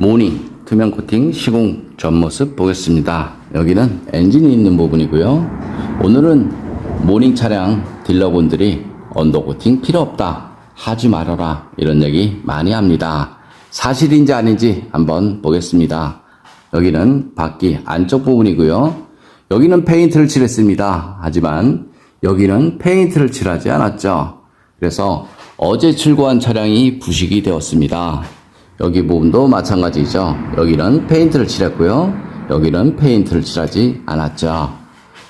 모닝 투명 코팅 시공 전 모습 보겠습니다. 여기는 엔진이 있는 부분이고요. 오늘은 모닝 차량 딜러분들이 언더 코팅 필요 없다, 하지 말아라, 이런 얘기 많이 합니다. 사실인지 아닌지 한번 보겠습니다. 여기는 바퀴 안쪽 부분이고요. 여기는 페인트를 칠했습니다. 하지만 여기는 페인트를 칠하지 않았죠. 그래서 어제 출고한 차량이 부식이 되었습니다. 여기 부분도 마찬가지죠. 여기는 페인트를 칠했고요. 여기는 페인트를 칠하지 않았죠.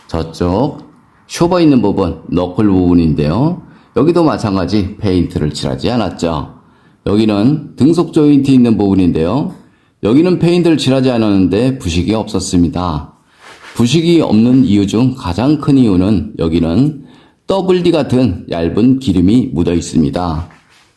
저쪽 쇼버 있는 부분, 너클 부분인데요. 여기도 마찬가지 페인트를 칠하지 않았죠. 여기는 등속 조인트 있는 부분인데요. 여기는 페인트를 칠하지 않았는데 부식이 없었습니다. 부식이 없는 이유 중 가장 큰 이유는 여기는 WD 같은 얇은 기름이 묻어 있습니다.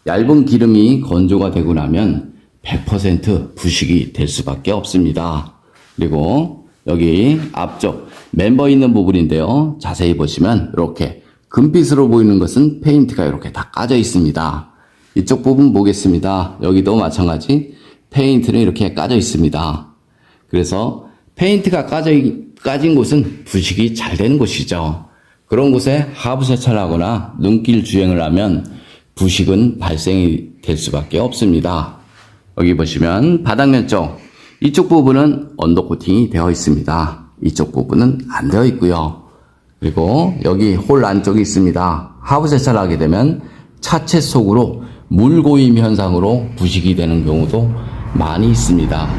얇은 기름이 건조가 되고 나면 100% 부식이 될 수밖에 없습니다. 그리고 여기 앞쪽 멤버 있는 부분인데요. 자세히 보시면 이렇게 금빛으로 보이는 것은 페인트가 이렇게 다 까져 있습니다. 이쪽 부분 보겠습니다. 여기도 마찬가지 페인트는 이렇게 까져 있습니다. 그래서 페인트가 까진 곳은 부식이 잘 되는 곳이죠. 그런 곳에 하부 세차를 하거나 눈길 주행을 하면 부식은 발생이 될 수밖에 없습니다. 여기 보시면 바닥면 쪽, 이쪽 부분은 언더 코팅이 되어 있습니다. 이쪽 부분은 안 되어 있고요. 그리고 여기 홀 안쪽이 있습니다. 하부 세차를 하게 되면 차체 속으로 물 고임 현상으로 부식이 되는 경우도 많이 있습니다.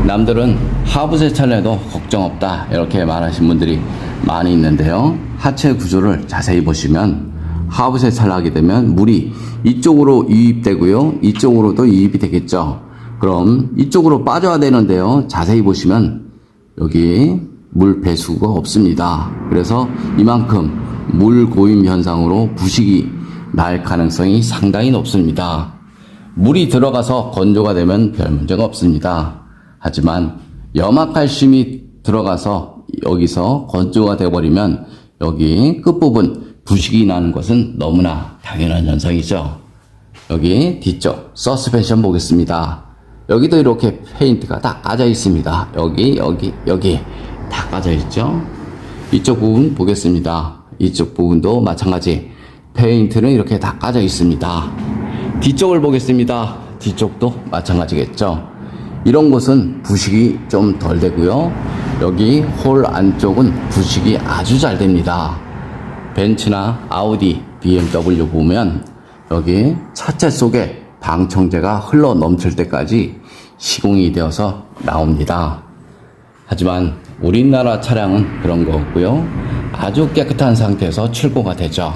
남들은 하부 세차를 해도 걱정 없다, 이렇게 말하신 분들이 많이 있는데요. 하체 구조를 자세히 보시면 하부 세차를 하게 되면 물이 이쪽으로 유입되고요. 이쪽으로도 유입이 되겠죠. 그럼 이쪽으로 빠져야 되는데요. 자세히 보시면 여기 물 배수구가 없습니다. 그래서 이만큼 물 고임 현상으로 부식이 날 가능성이 상당히 높습니다. 물이 들어가서 건조가 되면 별 문제가 없습니다. 하지만 염화칼슘이 들어가서 여기서 건조가 되어버리면 여기 끝부분 부식이 나는 것은 너무나 당연한 현상이죠. 여기 뒤쪽 서스펜션 보겠습니다. 여기도 이렇게 페인트가 다 까져 있습니다. 여기 다 까져 있죠. 이쪽 부분 보겠습니다. 이쪽 부분도 마찬가지 페인트는 이렇게 다 까져 있습니다. 뒤쪽을 보겠습니다. 뒤쪽도 마찬가지겠죠. 이런 곳은 부식이 좀 덜 되고요. 여기 홀 안쪽은 부식이 아주 잘 됩니다. 벤츠나 아우디, BMW 보면 여기 차체 속에 방청제가 흘러 넘칠 때까지 시공이 되어서 나옵니다. 하지만 우리나라 차량은 그런 거 없고요. 아주 깨끗한 상태에서 출고가 되죠.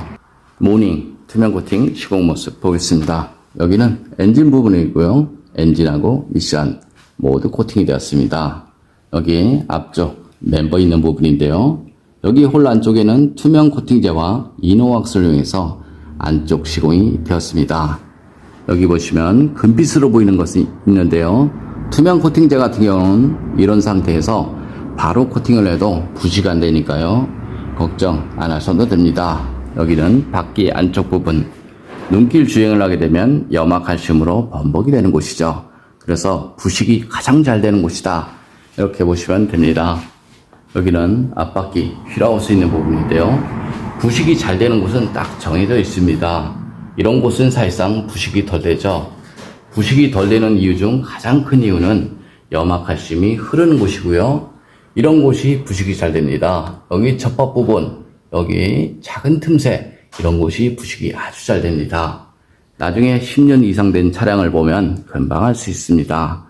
모닝 투명 코팅 시공 모습 보겠습니다. 여기는 엔진 부분이 있고요. 엔진하고 미션 모두 코팅이 되었습니다. 여기 앞쪽 멤버 있는 부분인데요. 여기 홀 안쪽에는 투명 코팅제와 이노왁스를 이용해서 안쪽 시공이 되었습니다. 여기 보시면 금빛으로 보이는 것이 있는데요. 투명 코팅제 같은 경우는 이런 상태에서 바로 코팅을 해도 부식 안 되니까요. 걱정 안 하셔도 됩니다. 여기는 바퀴 안쪽 부분, 눈길 주행을 하게 되면 염화칼슘으로 범벅이 되는 곳이죠. 그래서 부식이 가장 잘 되는 곳이다, 이렇게 보시면 됩니다. 여기는 앞바퀴 휠하우스 있는 부분인데요. 부식이 잘 되는 곳은 딱 정해져 있습니다. 이런 곳은 사실상 부식이 덜 되죠. 부식이 덜 되는 이유 중 가장 큰 이유는 염화칼슘이 흐르는 곳이고요. 이런 곳이 부식이 잘 됩니다. 여기 접합 부분, 여기 작은 틈새, 이런 곳이 부식이 아주 잘 됩니다. 나중에 10년 이상 된 차량을 보면 금방 알 수 있습니다.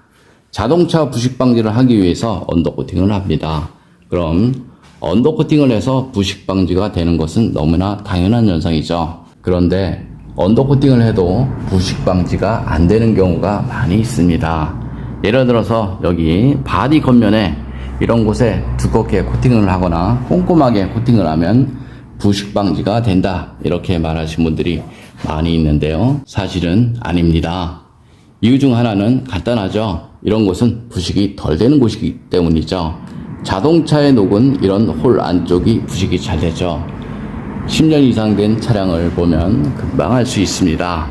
자동차 부식 방지를 하기 위해서 언더코팅을 합니다. 그럼 언더코팅을 해서 부식 방지가 되는 것은 너무나 당연한 현상이죠. 그런데 언더코팅을 해도 부식 방지가 안 되는 경우가 많이 있습니다. 예를 들어서 여기 바디 겉면에 이런 곳에 두껍게 코팅을 하거나 꼼꼼하게 코팅을 하면 부식 방지가 된다, 이렇게 말하신 분들이 많이 있는데요. 사실은 아닙니다. 이유 중 하나는 간단하죠. 이런 곳은 부식이 덜 되는 곳이기 때문이죠. 자동차에 녹은 이런 홀 안쪽이 부식이 잘 되죠. 10년 이상 된 차량을 보면 금방 알 수 있습니다.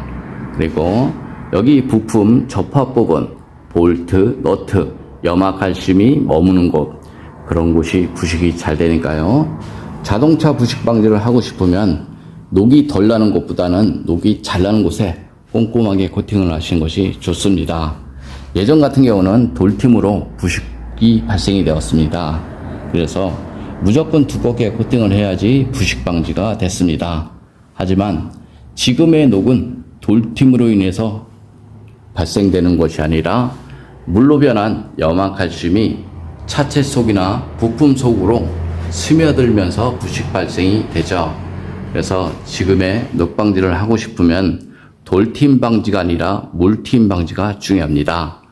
그리고 여기 부품 접합 부분, 볼트, 너트, 염화칼슘이 머무는 곳, 그런 곳이 부식이 잘 되니까요. 자동차 부식 방지를 하고 싶으면 녹이 덜 나는 곳보다는 녹이 잘 나는 곳에 꼼꼼하게 코팅을 하시는 것이 좋습니다. 예전 같은 경우는 돌팀으로 부식이 발생이 되었습니다. 그래서 무조건 두껍게 코팅을 해야지 부식 방지가 됐습니다. 하지만 지금의 녹은 돌팀으로 인해서 발생되는 것이 아니라 물로 변한 염화칼슘이 차체 속이나 부품 속으로 스며들면서 부식 발생이 되죠. 그래서 지금의 녹 방지를 하고 싶으면 돌팀 방지가 아니라 물팀 방지가 중요합니다.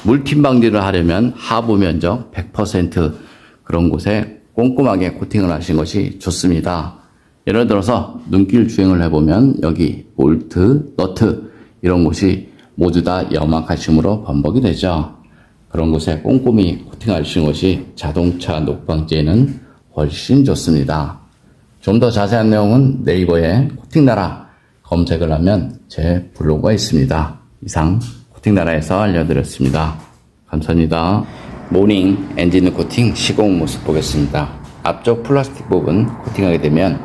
물팀 방지를 하려면 하부 면적 100% 그런 곳에 꼼꼼하게 코팅을 하시는 것이 좋습니다. 예를 들어서 눈길 주행을 해보면 여기 볼트, 너트 이런 곳이 모두 다 염화칼슘으로 범벅이 되죠. 그런 곳에 꼼꼼히 코팅하시는 것이 자동차 녹 방지에는 훨씬 좋습니다. 좀 더 자세한 내용은 네이버에 코팅나라 검색을 하면 제 블로그가 있습니다. 이상 코팅나라에서 알려드렸습니다. 감사합니다. 모닝 엔진 코팅 시공 모습 보겠습니다. 앞쪽 플라스틱 부분 코팅하게 되면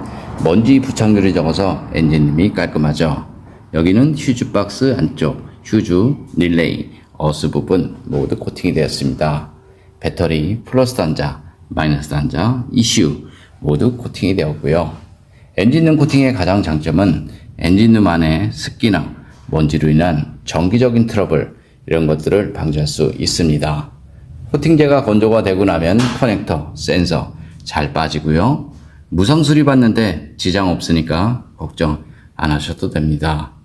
먼지 부착률이 적어서 엔진음이 깔끔하죠. 여기는 휴즈 박스 안쪽, 휴즈, 릴레이, 어스 부분 모두 코팅이 되었습니다. 배터리, 플러스 단자, 마이너스 단자, ECU 모두 코팅이 되었고요. 엔진룸 코팅의 가장 장점은 엔진룸 안에 습기나 먼지로 인한 정기적인 트러블 이런 것들을 방지할 수 있습니다. 코팅제가 건조가 되고 나면 커넥터, 센서 잘 빠지고요. 무상 수리받는데 지장 없으니까 걱정 안 하셔도 됩니다.